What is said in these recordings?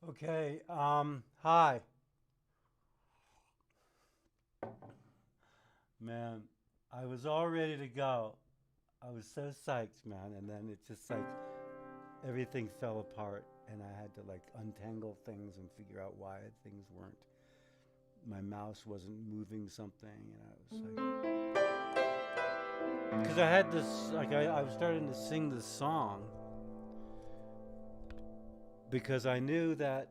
Okay, hi. Man, I was all ready to go. I was so psyched, man, and then it just like everything fell apart and I had to like untangle things and figure out why things weren't. My mouse wasn't moving something and I was like because I had this like I was starting to sing this song because I knew that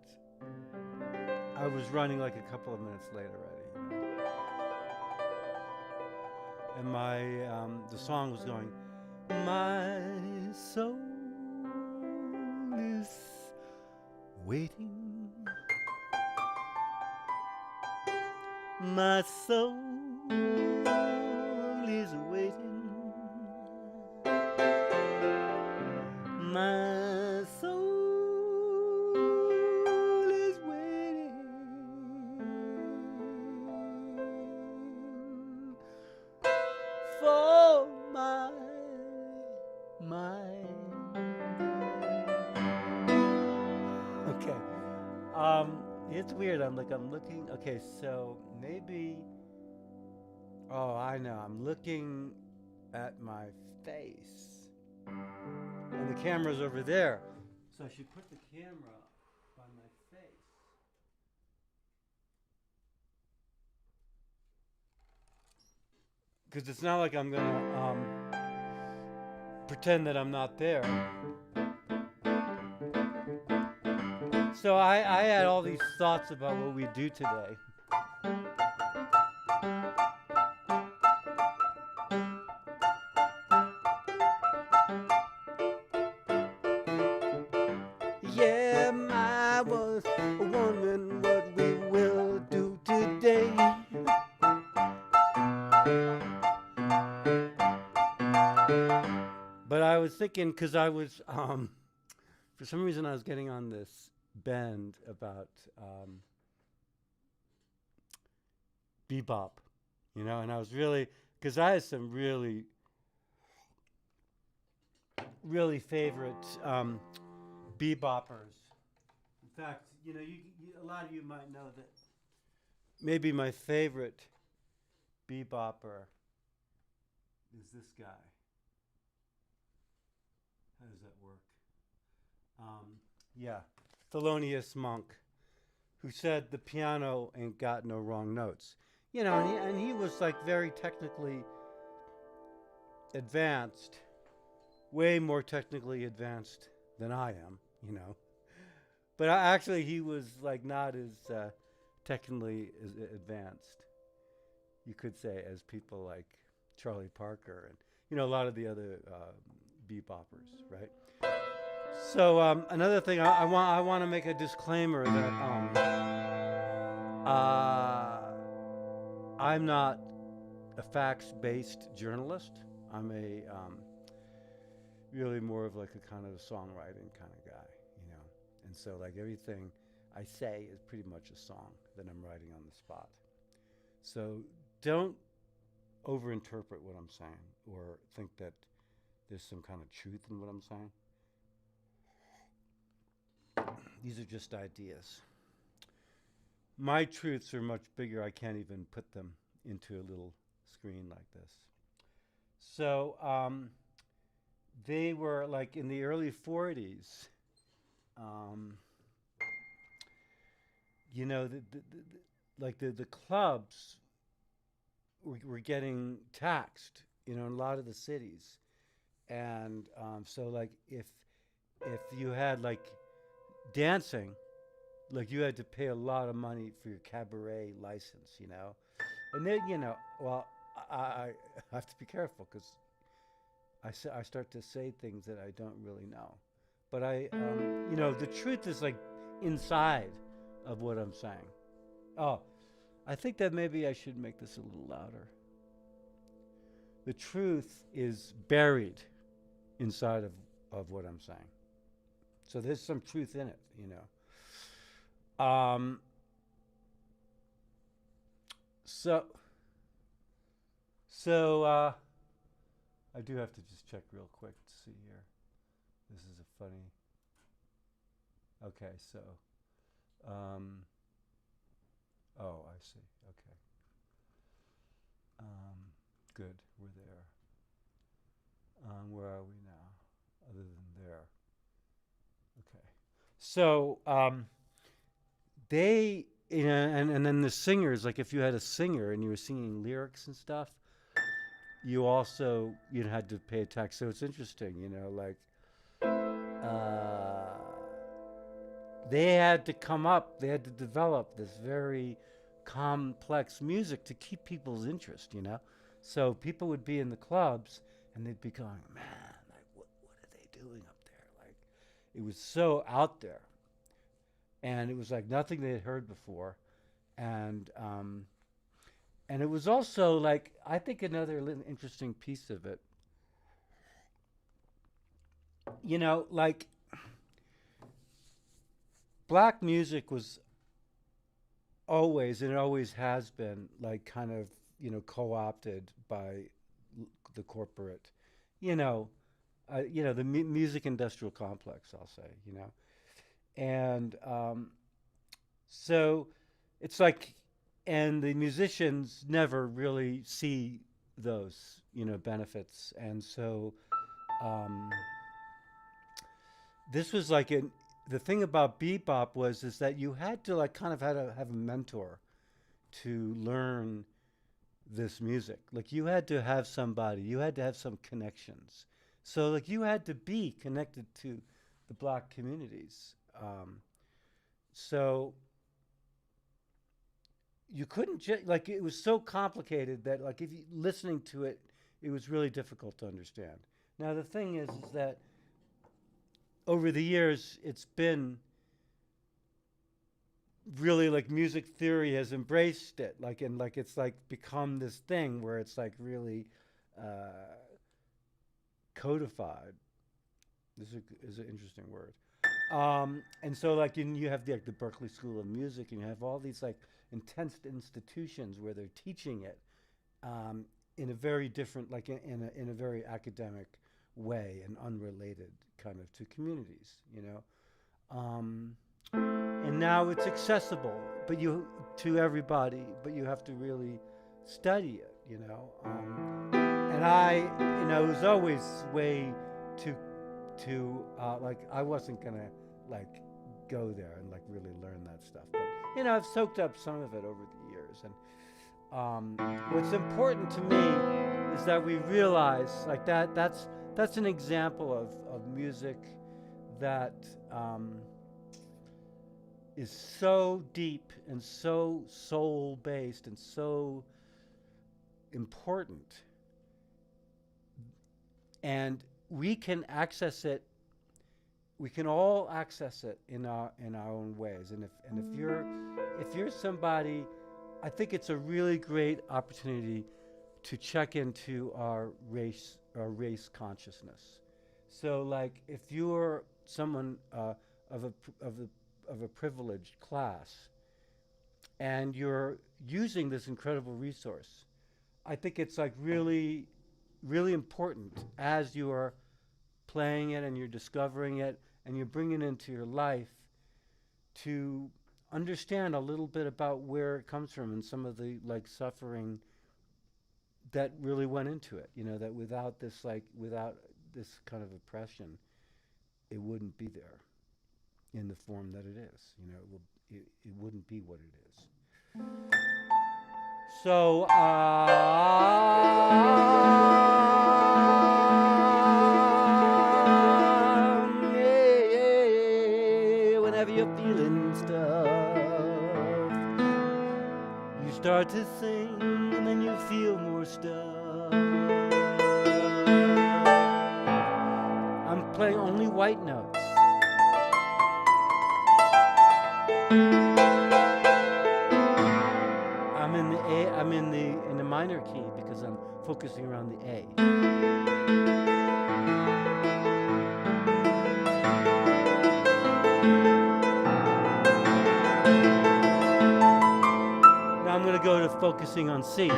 I was running like a couple of minutes late already. And my the song was going, my soul is waiting, my soul is waiting, my soul is waiting for my. Okay. It's weird. I'm looking. Okay, so maybe. Oh, I know. I'm looking at my face, and the camera's over there. So I should put the camera on my face because it's not like I'm gonna pretend that I'm not there. So I had all these thoughts about what we do today. Yeah, I was wondering what we will do today. But I was thinking, because for some reason, I was getting on this bend about bebop, and I was really, because I had some really, really favorite beboppers. In fact, a lot of you might know that maybe my favorite bebopper is this guy. How does that work? Yeah, Thelonious Monk, who said the piano ain't got no wrong notes. And he was like very technically advanced, way more technically advanced than I am. But actually, he was like not as technically as advanced, you could say, as people like Charlie Parker and a lot of the other beboppers, right? So another thing, I want to make a disclaimer that I'm not a facts-based journalist. I'm a really more of like a kind of a songwriting kind of guy. And so like everything I say is pretty much a song that I'm writing on the spot. So don't overinterpret what I'm saying or think that there's some kind of truth in what I'm saying. These are just ideas. My truths are much bigger. I can't even put them into a little screen like this. So they were like in the early 40s. Um, like the clubs were getting taxed, in a lot of the cities, and so like if you had like dancing, like you had to pay a lot of money for your cabaret license. And then well, I have to be careful because I start to say things that I don't really know, but the truth is like inside of what I'm saying. Oh, I think that maybe I should make this a little louder. The truth is buried inside of what I'm saying. So there's some truth in it. So so I do have to just check real quick to see here. This is a funny. Okay, so Um, oh, I see. Okay. Good. We're there. Where are we now? Other than there. Okay. So they, and then the singers, like if you had a singer and you were singing lyrics and stuff, you also had to pay a tax. So it's interesting, like uh, they had to develop this very complex music to keep people's interest. So people would be in the clubs and they'd be going, man, like what are they doing up there? Like it was so out there, and it was like nothing they had heard before, and and it was also like I think another interesting piece of it, like black music was always, and it always has been, like kind of co-opted by the corporate, you know, the music industrial complex. I'll say, and so it's like, and the musicians never really see those benefits, and so um, this was like the thing about bebop was is that you had to like kind of had to have a mentor to learn this music. Like you had to have somebody, you had to have some connections. So like you had to be connected to the black communities. So you couldn't like it was so complicated that like if you listening to it, it was really difficult to understand. Now the thing is that over the years, it's been really like music theory has embraced it, like and like it's like become this thing where it's like really codified. Is an interesting word. And so like you have the Berkeley School of Music, and you have all these like intense institutions where they're teaching it in a very different, like in a very academic way and unrelated kind of to communities. And now it's accessible, but to everybody, but you have to really study it. And it was always way too like I wasn't gonna like go there and like really learn that stuff, but I've soaked up some of it over the years, and what's important to me is that we realize like that's an example of music that is so deep and so soul based and so important, and we can access it. We can all access it in our own ways, and if you're somebody, I think it's a really great opportunity to check into our race consciousness. So like if you're someone of a privileged class and you're using this incredible resource, I think it's like really, really important as you are playing it and you're discovering it and you're bringing it into your life to understand a little bit about where it comes from and some of the like suffering that really went into it. That without this kind of oppression, it wouldn't be there in the form that it is. It wouldn't be what it is. So whenever you're feeling stuff, you start to sing and then you feel more stuff. I'm playing only white notes. I'm in the minor key because I'm focusing around the A. Now I'm going to go to focusing on C.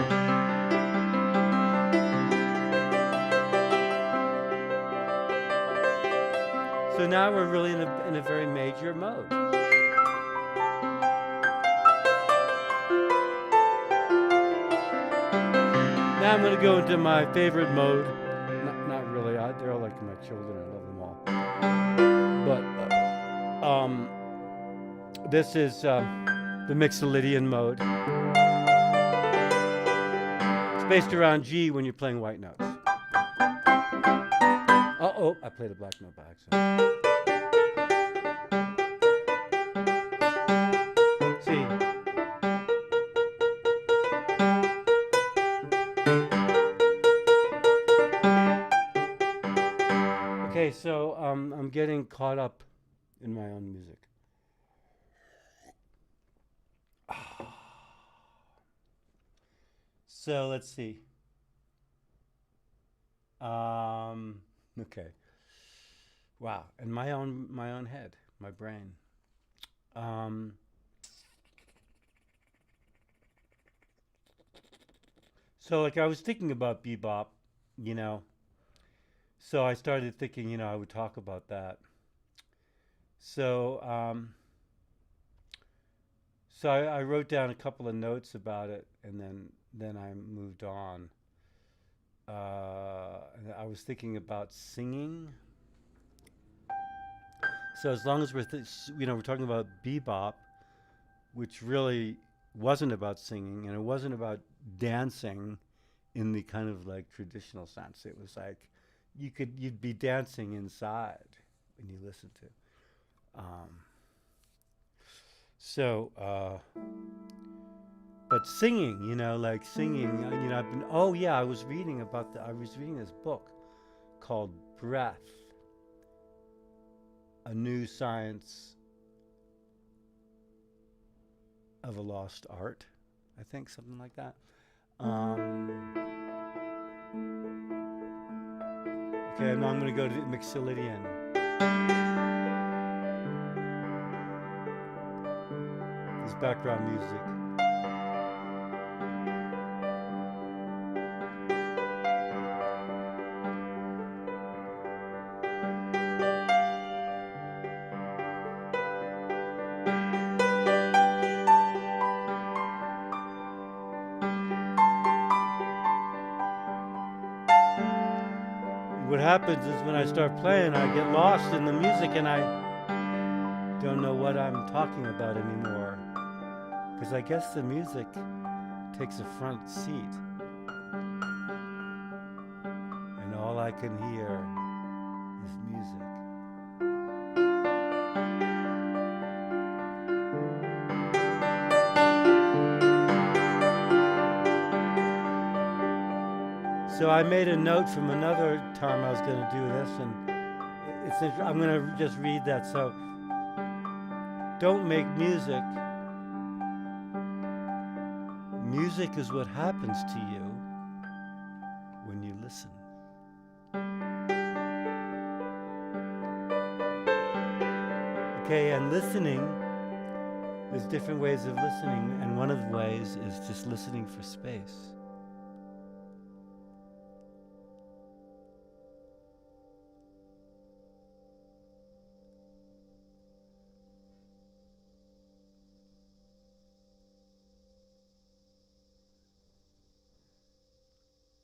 So now we're really in a very major mode. Now I'm going to go into my favorite mode. Not really. They're all like my children. I love them all. But this is the Mixolydian mode. It's based around G when you're playing white notes. Oh, I played a black note by accident. See. Okay, so I'm getting caught up in my own music. So let's see. Okay. Wow, and my own head, my brain. So like I was thinking about bebop, you know. So I started thinking, I would talk about that. So I wrote down a couple of notes about it, and then I moved on. I was thinking about singing. So as long as we're we're talking about bebop, which really wasn't about singing, and it wasn't about dancing in the kind of like traditional sense. It was like you'd be dancing inside when you listen to. But singing, like singing, I've been. Oh yeah, I was reading this book called Breath: A New Science of a Lost Art. I think something like that. Okay, now I'm going to go to Mixolydian. This background music. What happens is when I start playing, I get lost in the music and I don't know what I'm talking about anymore. Because I guess the music takes a front seat. And all I can hear is music. So I made a note from another time I was going to do this, and I'm going to just read that. So, don't make music. Music is what happens to you when you listen. Okay, and listening, there's different ways of listening, and one of the ways is just listening for space.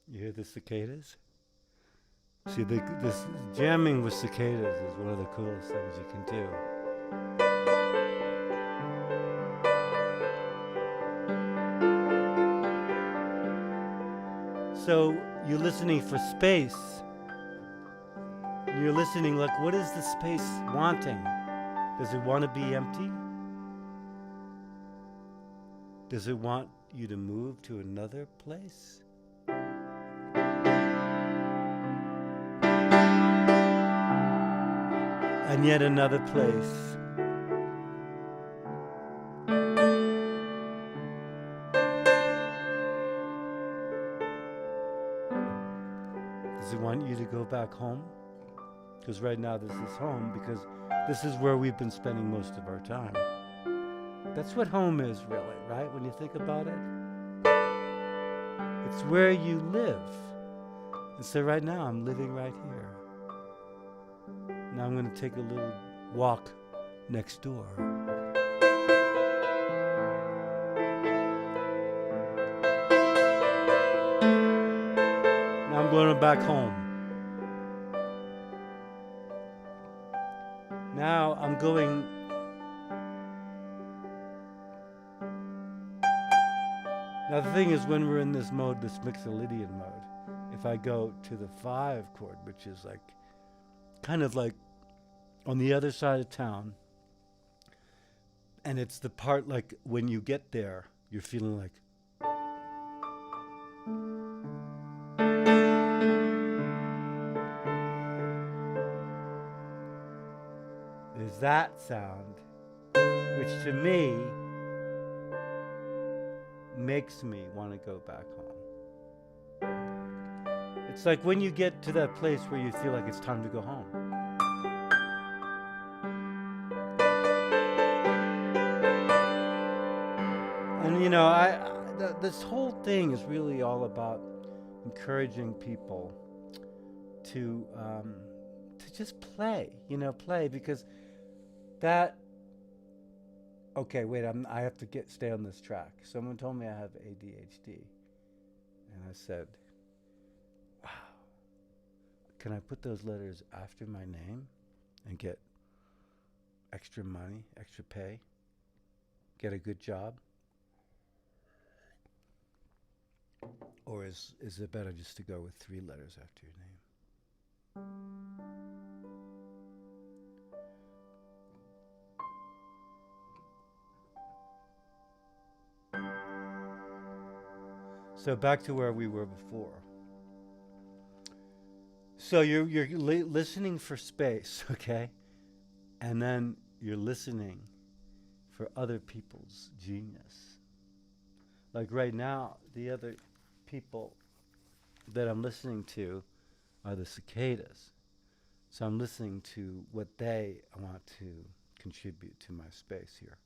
You hear the cicadas? See, this jamming with cicadas is one of the coolest things you can do. So you're listening for space. You're listening like, what is the space wanting? Does it want to be empty? Does it want you to move to another place? And yet another place. Does it want you to go back home? Because right now this is home, because this is where we've been spending most of our time. That's what home is, really, right? When you think about it. It's where you live. And so right now I'm living right here. Now I'm going to take a little walk next door. going back home. Now I'm going. Now the thing is, when we're in this mode, this Mixolydian mode, if I go to the 5 chord, which is like, kind of like on the other side of town, and it's the part like when you get there, you're feeling like, there's that sound, which to me makes me want to go back home. It's like when you get to that place where you feel like it's time to go home. And you know, this whole thing is really all about encouraging people to just play, play, because that. Okay, wait. I have to stay on this track. Someone told me I have ADHD, and I said, "Wow, can I put those letters after my name and get extra money, extra pay, get a good job? Or is it better just to go with 3 letters after your name?" So back to where we were before. So you're listening for space, okay? And then you're listening for other people's genius. Like right now, the other people that I'm listening to are the cicadas. So I'm listening to what they want to contribute to my space here.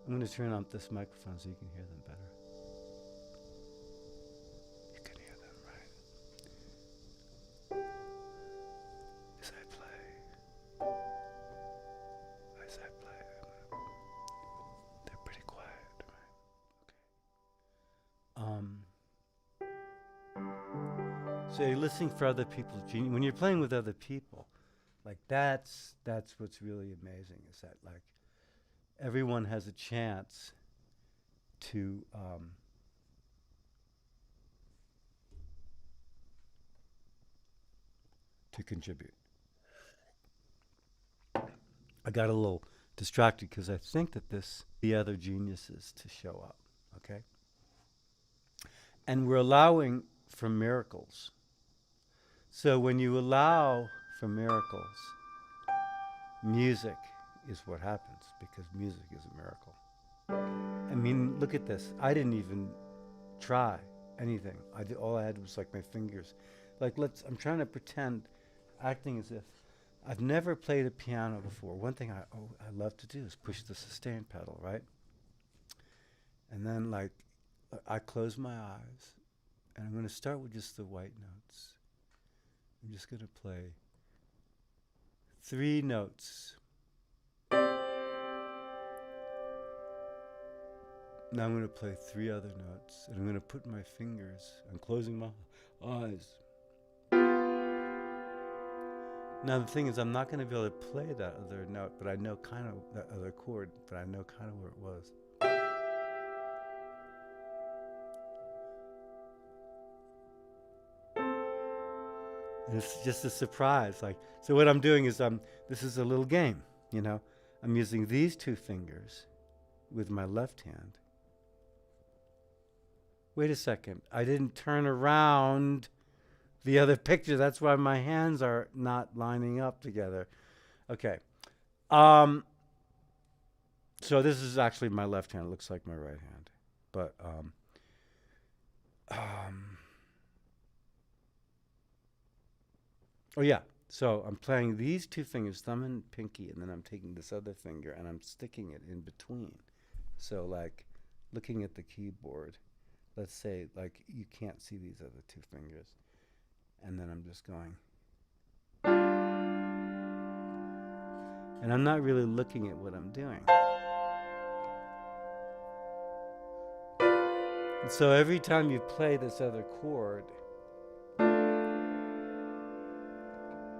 I'm going to turn on this microphone so you can hear them better. You can hear them, right? As I play. As I play. They're pretty quiet, right? Okay. So you're listening for other people's genius. When you're playing with other people, like that's what's really amazing, is that like everyone has a chance to contribute. I got a little distracted because I think that the other geniuses to show up, okay? And we're allowing for miracles. So when you allow for miracles, music is what happens, because music is a miracle. I mean, look at this. I didn't even try anything. All I had was like my fingers. Like I'm trying to pretend, acting as if I've never played a piano before. One thing I love to do is push the sustain pedal, right? And then like I close my eyes and I'm going to start with just the white notes. I'm just going to play 3 notes. Now I'm going to play 3 other notes, and I'm going to put my fingers, I'm closing my eyes. Now the thing is, I'm not going to be able to play that other note, but I know kind of that other chord, but I know kind of where it was. And it's just a surprise. Like, so what I'm doing is this is a little game, I'm using these 2 fingers with my left hand. Wait a second, I didn't turn around the other picture. That's why my hands are not lining up together. Okay. So this is actually my left hand. It looks like my right hand. But oh yeah. So I'm playing these 2 fingers, thumb and pinky, and then I'm taking this other finger and I'm sticking it in between. So like looking at the keyboard, let's say like you can't see these other 2 fingers. And then I'm just going. And I'm not really looking at what I'm doing. So every time you play this other chord,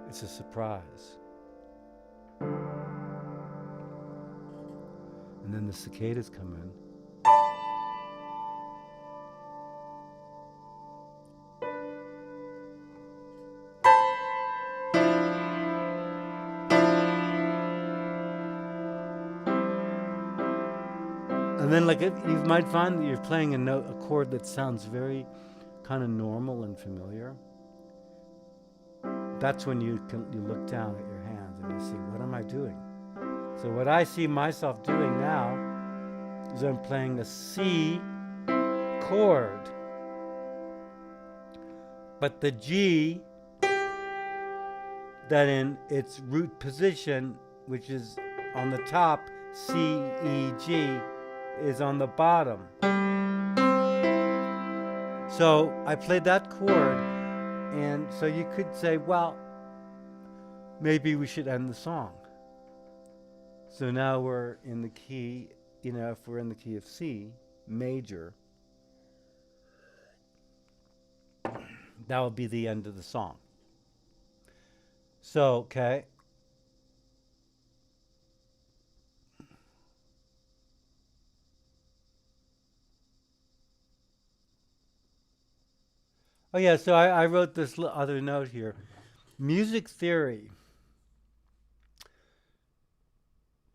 it's a surprise. And then the cicadas come in. And then, like, you might find that you're playing a chord that sounds very kind of normal and familiar. That's when you look down at your hands and you see, what am I doing? So what I see myself doing now is I'm playing a C chord, but the G that in its root position, which is on the top, C, E, G, is on the bottom. So I played that chord, and so you could say, well, maybe we should end the song. So now we're in the key, if we're in the key of C, major, that will be the end of the song. So, okay. Oh yeah, so I wrote this other note here. Music theory.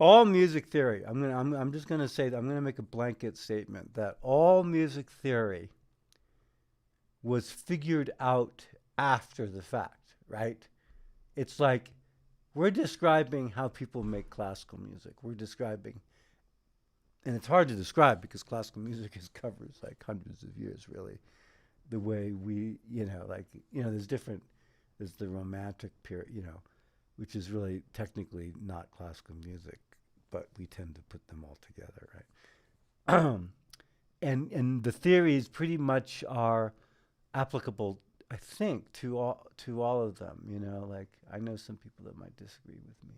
All music theory. I'm just gonna say that I'm gonna make a blanket statement that all music theory was figured out after the fact, right? It's like we're describing how people make classical music. We're describing, and it's hard to describe because classical music covers like hundreds of years, really. The way we, there's the Romantic period, which is really technically not classical music, but we tend to put them all together, right? and the theories pretty much are applicable, I think, to all of them. Like I know some people that might disagree with me,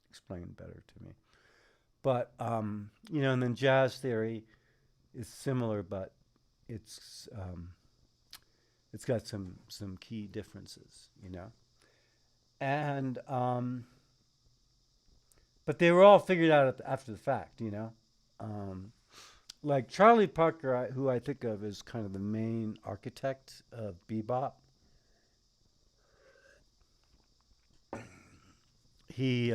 explain better to me, but and then jazz theory is similar, but it's got some key differences, and but they were all figured out after the fact, like Charlie Parker, who I think of as kind of the main architect of bebop. He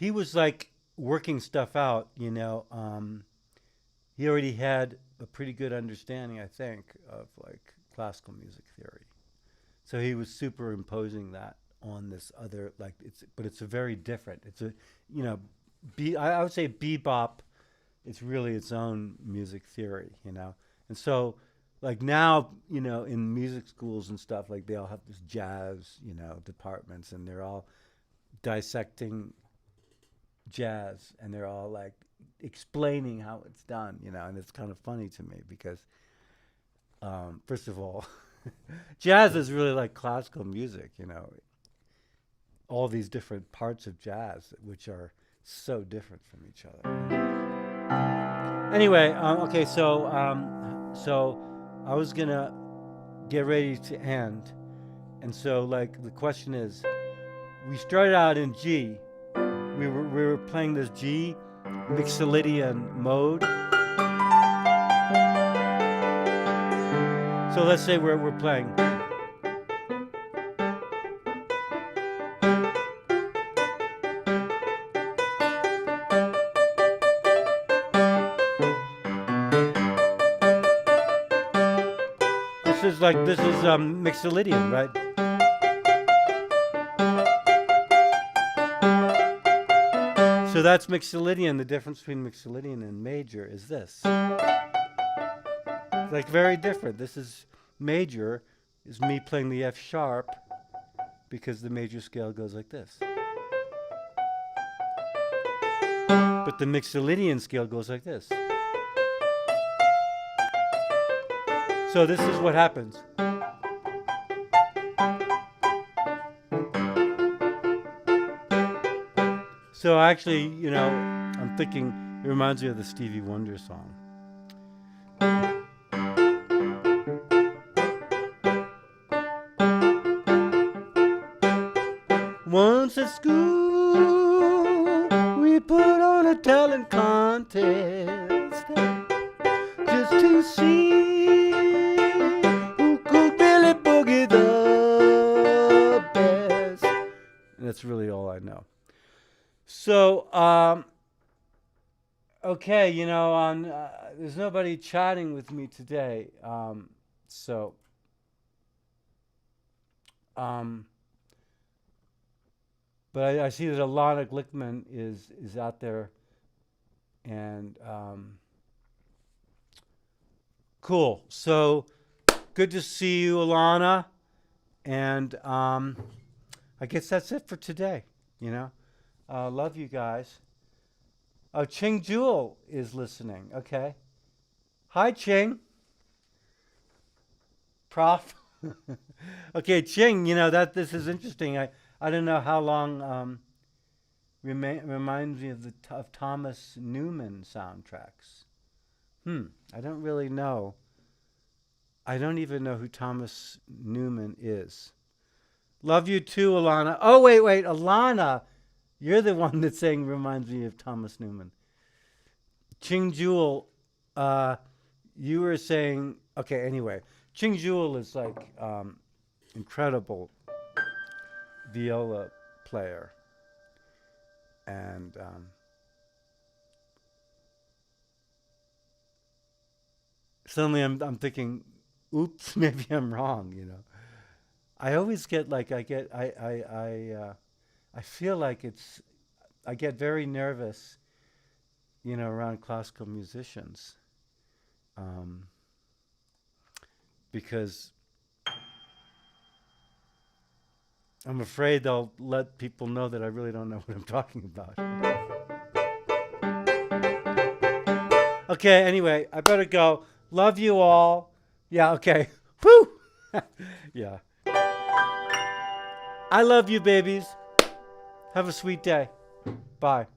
was like working stuff out, he already had a pretty good understanding, I think, of like classical music theory. So he was superimposing that on this other, but it's a very different. It's a, I would say bebop. It's really its own music theory, and so like now, in music schools and stuff, like they all have this jazz, departments, and they're all dissecting jazz, and they're all like explaining how it's done, and it's kind of funny to me because, first of all, jazz is really like classical music, all these different parts of jazz, which are so different from each other. Anyway, okay, so I was gonna get ready to end, and so like the question is, we started out in G. We were playing this G Mixolydian mode. So let's say we're playing. This is Mixolydian, right? So that's Mixolydian. The difference between Mixolydian and major is this. It's like very different. This is major, is me playing the F sharp because the major scale goes like this. But the Mixolydian scale goes like this. So this is what happens. So actually, I'm thinking it reminds me of the Stevie Wonder song. Once at school, we put on a talent contest just to see who could really boogie the best. And that's really all I know. So, okay, you know, there's nobody chatting with me today. So, but I see that Alana Glickman is out there, and cool. So, good to see you, Alana, and I guess that's it for today. You know, love you guys. Oh, Ching Jewel is listening. Okay. Hi, Ching. Prof. Okay, Ching, you know, this is interesting. I don't know how long reminds me of of Thomas Newman soundtracks. I don't really know. I don't even know who Thomas Newman is. Love you too, Alana. Oh, wait, Alana. You're the one that's saying reminds me of Thomas Newman. Ching Jewel, you were saying, okay, anyway. Ching Jewel is like incredible viola player. And suddenly I'm thinking, oops, maybe I'm wrong, you know. I always get like, I feel like I get very nervous, you know, around classical musicians. Because I'm afraid they'll let people know that I really don't know what I'm talking about. Okay, anyway, I better go. Love you all. Yeah, okay. Whew! Yeah. I love you, babies. Have a sweet day. Bye.